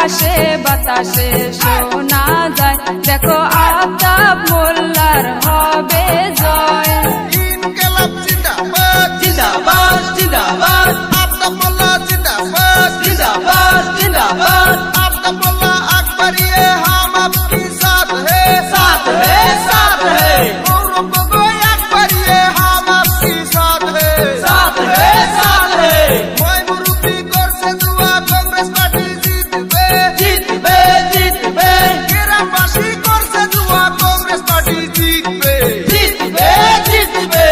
আকাশে বাতাসে শোনা যায়, দেখো আফতাব মোল্লার হবে জয়। ইনকিলাব জিন্দাবাদ জিন্দাবাদ জিন্দাবাদ আফতাব মোল্লা জিন্দাবাদ জিন্দাবাদ জিন্দাবাদ আফতাব মোল্লা আকবরিয়ে হাম আপকি সাথ হে साथ है গৌরব গগৈ আকবরিয়ে হাম আপকি সাথ হে साथ है মই মুরব্বি করছে দুয়া কংগ্রেস পার্টি জিতবে জিতবে জিতবে গ্রামবাসী করছে দুয়া কংগ্রেস পার্টি জিতবে জিতবে জিতবে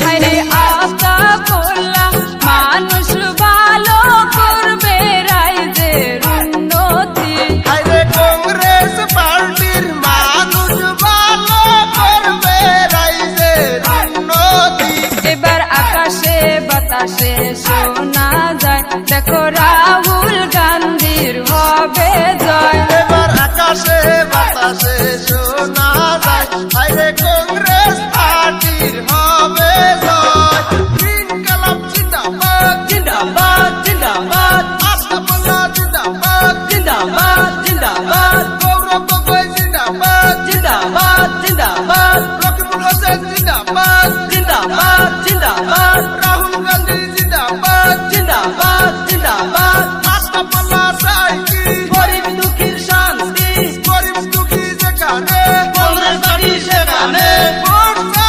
আরে আফতাব মোল্লা মানুষ ভালো করবে রাইজের উন্নতি। আরে কংগ্রেস পার্টির মানুষ ভালো করবে রাইজের উন্নতি এবার আকাশে বাতাসে শোনা যায়, দেখো রাহুল গান্ধীর হবে জয়। এবার আকাশে বাতাসে